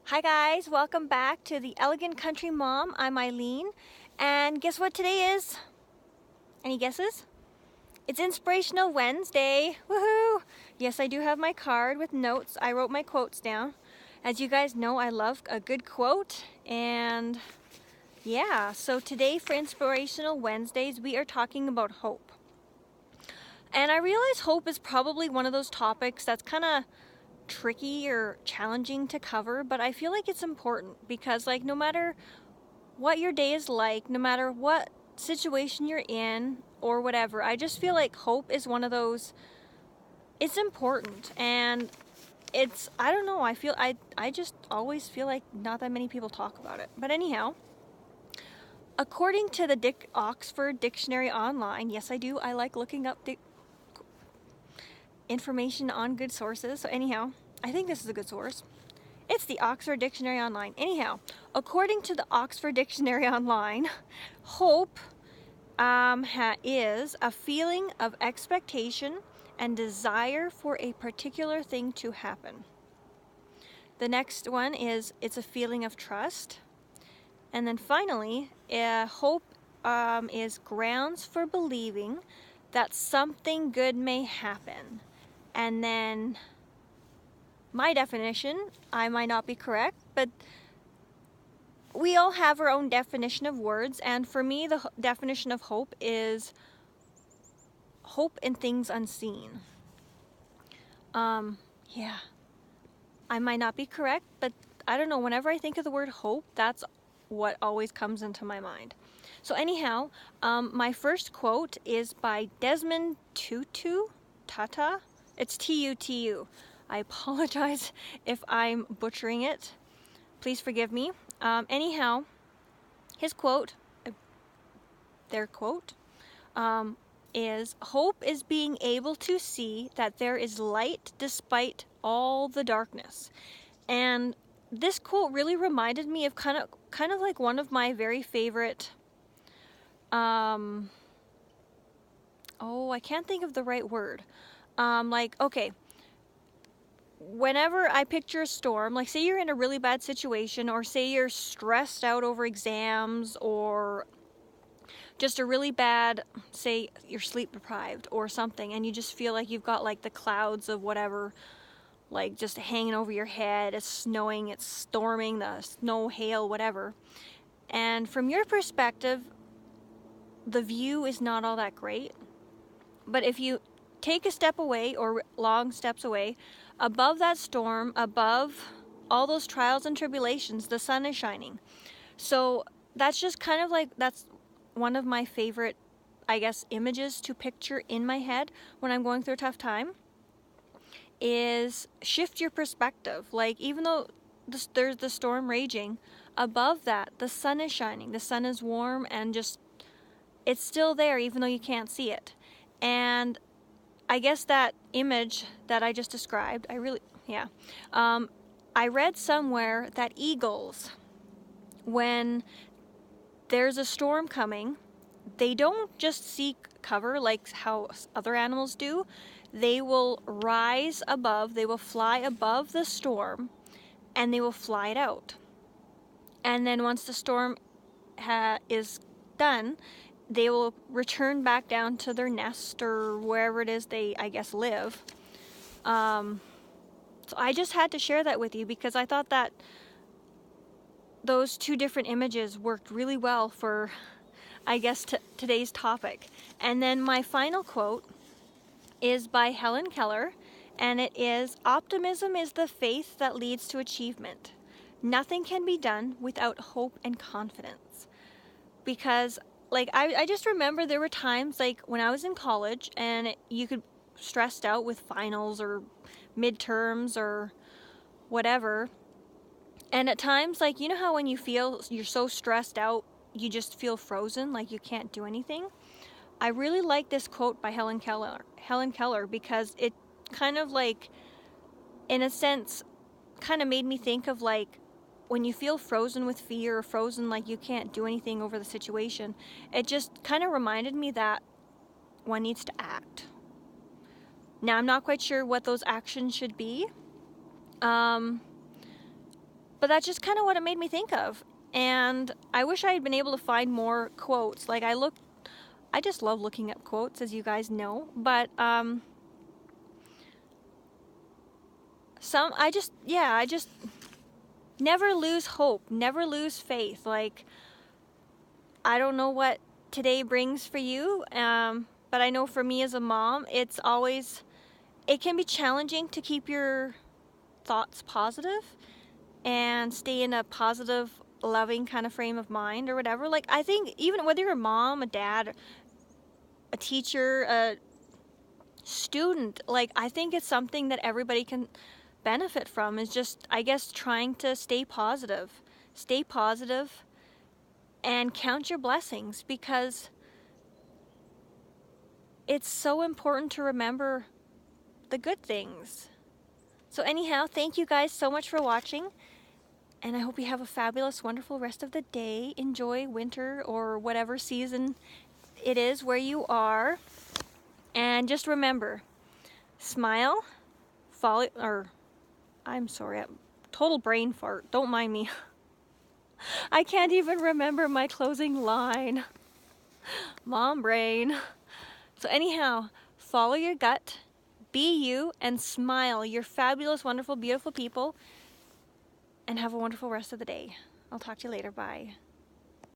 Hi guys, welcome back to the Elegant Country Mom. I'm Eileen, and guess what today is? Any guesses? It's Inspirational Wednesday. Woohoo! Yes, I do have my card with notes. I wrote my quotes down. As you guys know, I love a good quote, and yeah, so today for Inspirational Wednesdays, we are talking about hope. And I realize hope is probably one of those topics that's kind of tricky or challenging to cover, but I feel like it's important because, like, no matter what your day is like, no matter what situation you're in or whatever, I just feel like hope is one of those, it's important. And it's, I don't know, I just always feel like not that many people talk about it. But anyhow, according to the Oxford Dictionary Online, yes I do, I like looking up information on good sources. So anyhow, I think this is a good source. It's the Oxford Dictionary Online. Anyhow, according to the Oxford Dictionary Online, hope is a feeling of expectation and desire for a particular thing to happen. The next one is it's a feeling of trust. And then finally, hope is grounds for believing that something good may happen. And then my definition, I might not be correct, but we all have our own definition of words, and for me the definition of hope is hope in things unseen. Yeah, I might not be correct, but I don't know, whenever I think of the word hope, that's what always comes into my mind. So anyhow, my first quote is by Desmond Tutu. It's Tutu. I apologize if I'm butchering it. Please forgive me. Anyhow, his quote, their quote, is hope is being able to see that there is light despite all the darkness. And this quote really reminded me of kind of like one of my very favorite, I can't think of the right word. Okay, whenever I picture a storm, like say you're in a really bad situation, or say you're stressed out over exams, or just a really bad, say you're sleep deprived or something, and you just feel like you've got like the clouds of whatever, like just hanging over your head. It's snowing, it's storming, the snow, hail, whatever. And from your perspective, the view is not all that great. But if you take a step away, or long steps away, above that storm, above all those trials and tribulations, the sun is shining. So that's just kind of like, that's one of my favorite, I guess, images to picture in my head when I'm going through a tough time, is shift your perspective. Like, even though there's the storm raging, above that, the sun is shining, the sun is warm, and just, it's still there even though you can't see it. And I guess that image that I just described, I read somewhere that eagles, when there's a storm coming, they don't just seek cover like how other animals do. They will rise above, they will fly above the storm, and they will fly it out. And then once the storm is done, they will return back down to their nest or wherever it is they, I guess, live. So I just had to share that with you because I thought that those two different images worked really well for, I guess, today's topic. And then my final quote is by Helen Keller, and it is, "Optimism is the faith that leads to achievement. Nothing can be done without hope and confidence." Because, like, I just remember there were times, like, when I was in college, and you could stressed out with finals or midterms or whatever. And at times, like, you know how when you feel you're so stressed out, you just feel frozen, like you can't do anything? I really like this quote by Helen Keller, because it kind of, like, in a sense, kind of made me think of, like, when you feel frozen with fear, or frozen like you can't do anything over the situation, it just kind of reminded me that one needs to act. Now, I'm not quite sure what those actions should be, but But that's just kind of what it made me think of. And I wish I had been able to find more quotes. Like I just love looking up quotes, as you guys know. But I just never lose hope, never lose faith. Like, I don't know what today brings for you, but I know for me as a mom, it can be challenging to keep your thoughts positive and stay in a positive, loving kind of frame of mind or whatever. Like, I think even whether you're a mom, a dad, a teacher, a student, like, I think it's something that everybody can benefit from, is just, I guess, trying to stay positive and count your blessings, because it's so important to remember the good things. So anyhow, thank you guys so much for watching, and I hope you have a fabulous, wonderful rest of the day. Enjoy winter or whatever season it is where you are, and just remember, smile, total brain fart, don't mind me. I can't even remember my closing line. Mom brain. So anyhow, follow your gut, be you, and smile. You're fabulous, wonderful, beautiful people, and have a wonderful rest of the day. I'll talk to you later. Bye.